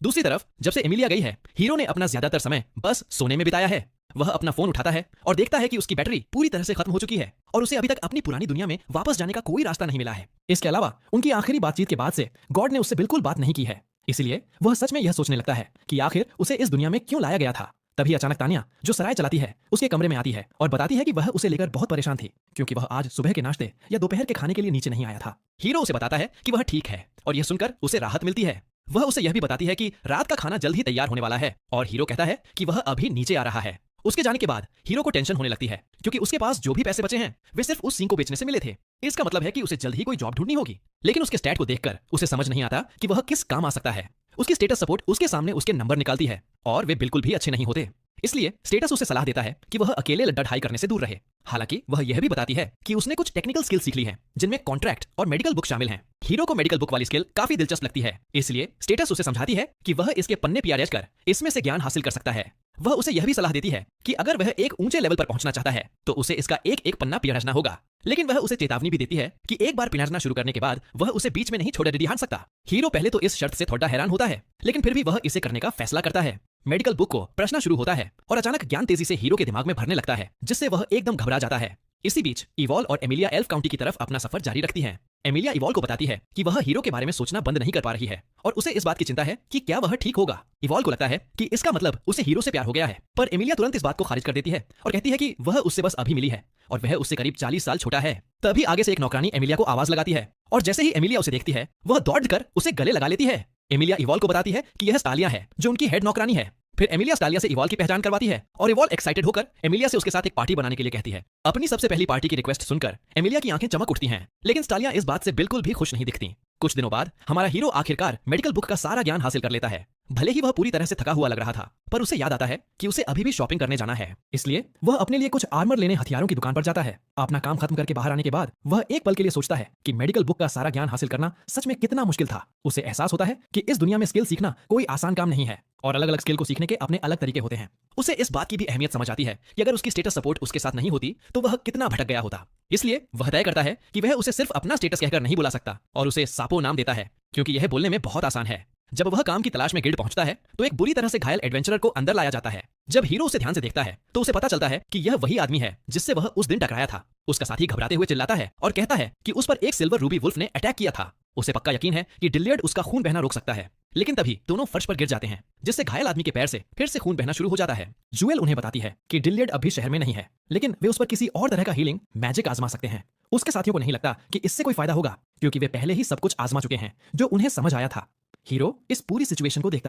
दूसरी तरफ जब से एमिलिया गई है, हीरो ने अपना ज्यादातर समय बस सोने में बिताया है। वह अपना फोन उठाता है और देखता है कि उसकी बैटरी पूरी तरह से खत्म हो चुकी है और उसे अभी तक अपनी पुरानी दुनिया में वापस जाने का कोई रास्ता नहीं मिला है। इसके अलावा उनकी आखिरी बातचीत के बाद से गॉड ने उससे बिल्कुल बात नहीं की है, इसलिए वह सच में यह सोचने लगता है कि आखिर उसे इस दुनिया में क्यों लाया गया था। तभी अचानक तानिया, जो सराय चलाती है, उसके कमरे में आती है और बताती है कि वह उसे लेकर बहुत परेशान थी क्योंकि वह आज सुबह के नाश्ते या दोपहर के खाने के लिए नीचे नहीं आया था। हीरो उसे बताता है कि वह ठीक है और यह सुनकर उसे राहत मिलती है। वह उसे यह भी बताती है कि रात का खाना जल्द ही तैयार होने वाला है और हीरो कहता है कि वह अभी नीचे आ रहा है। उसके जाने के बाद हीरो को टेंशन होने लगती है क्योंकि उसके पास जो भी पैसे बचे हैं वे सिर्फ उस सिंह को बेचने से मिले थे। इसका मतलब है कि उसे जल्द ही कोई जॉब ढूंढनी होगी, लेकिन उसके स्टैट को देखकर उसे समझ नहीं आता कि वह किस काम आ सकता है। उसकी स्टेटस सपोर्ट उसके सामने उसके नंबर निकालती है और वे बिल्कुल भी अच्छे नहीं होते, इसलिए स्टेटस उसे सलाह देता है कि वह अकेले लड्डा ढाई करने से दूर रहे। हालांकि वह यह भी बताती है कि उसने कुछ टेक्निकल स्किल सीख ली हैं जिनमें कॉन्ट्रैक्ट और मेडिकल बुक शामिल हैं। हीरो को मेडिकल बुक वाली स्किल काफी दिलचस्प लगती है, इसलिए स्टेटस उसे समझाती है कि वह इसके पन्ने PRH कर इसमें से ज्ञान हासिल कर सकता है। वह उसे यह भी सलाह देती है कि अगर वह एक ऊंचे लेवल पर पहुंचना चाहता है तो उसे इसका एक एक पन्ना पिघलना होगा, लेकिन वह उसे चेतावनी भी देती है कि एक बार पिघलना शुरू करने के बाद वह उसे बीच में नहीं छोड़ दिया सकता। हीरो पहले तो इस शर्त से थोड़ा हैरान होता है, लेकिन फिर भी वह इसे करने का फैसला करता है। मेडिकल बुक को पढ़ना शुरू होता है और अचानक ज्ञान तेजी से हीरो के दिमाग में भरने लगता है, जिससे वह एकदम घबरा जाता है। इसी बीच इवॉल और एमिलिया एल्फ काउंटी की तरफ अपना सफर जारी रखती हैं। एमिलिया इवॉल को बताती है कि वह हीरो के बारे में सोचना बंद नहीं कर पा रही है और उसे इस बात की चिंता है कि क्या वह ठीक होगा। इवॉल को लगता है कि इसका मतलब उसे हीरो से प्यार हो गया है, पर एमिलिया तुरंत इस बात को खारिज कर देती है और कहती है कि वह उससे बस अभी मिली है और वह उससे करीब 40 साल छोटा है। तभी आगे से एक नौकरानी एमिलिया को आवाज लगाती है और जैसे ही एमिलिया उसे देखती है वह दौड़कर उसे गले लगा लेती है। एमिलिया इवॉल को बताती है कि यह स्टालिया है जो उनकी हेड नौकरानी है। फिर एमिलिया स्टालिया से इवॉल की पहचान करवाती है और इवॉल एक्साइटेड होकर एमिलिया से उसके साथ एक पार्टी बनाने के लिए कहती है। अपनी सबसे पहली पार्टी की रिक्वेस्ट सुनकर एमिलिया की आंखें चमक उठती हैं, लेकिन स्टालिया इस बात से बिल्कुल भी खुश नहीं दिखती। कुछ दिनों बाद हमारा हीरो आखिरकार मेडिकल बुक का सारा ज्ञान हासिल कर लेता है। भले ही वह पूरी तरह से थका हुआ लग रहा था, पर उसे याद आता है कि उसे अभी भी शॉपिंग करने जाना है, इसलिए वह अपने लिए कुछ आर्मर लेने हथियारों की दुकान पर जाता है। अपना काम खत्म करके बाहर आने के बाद वह एक पल के लिए सोचता है कि मेडिकल बुक का सारा ज्ञान हासिल करना सच में कितना मुश्किल था। उसे एहसास होता है कि इस दुनिया में स्किल सीखना कोई आसान काम नहीं है और अलग अलग स्किल को सीखने के अपने अलग तरीके होते हैं। उसे इस बात की भी अहमियत समझ आती है कि अगर उसकी स्टेटस सपोर्ट उसके साथ नहीं होती तो वह कितना भटक गया होता। इसलिए वह तय करता है कि वह उसे सिर्फ अपना स्टेटस कहकर नहीं बुला सकता और उसे सापो नाम देता है क्योंकि यह बोलने में बहुत आसान है। जब वह काम की तलाश में गिल्ड पहुंचता है तो एक बुरी तरह से घायल एडवेंचरर को अंदर लाया जाता है। जब हीरो उसे ध्यान से देखता है तो उसे पता चलता है कि यह वही आदमी है जिससे वह उस दिन टकराया था। उसका साथी घबराते हुए चिल्लाता है और कहता है कि उस पर एक सिल्वर रूबी वुल्फ ने अटैक किया था। उसे पक्का यकीन है कि डिलियर्ड उसका खून बहना रोक सकता है, लेकिन तभी दोनों फर्श पर गिर जाते हैं जिससे घायल आदमी के पैर से फिर से खून बहना शुरू हो जाता है। जूएल उन्हें बताती है कि डिलियर्ड अभी शहर में नहीं है, लेकिन वे उस पर किसी और तरह का हीलिंग मैजिक आजमा सकते हैं। उसके साथियों को नहीं लगता कि इससे कोई फायदा होगा क्योंकि वे पहले ही सब कुछ आजमा चुके हैं जो उन्हें समझ आया था। हीरो इस पूरी सिचुएशन को देखता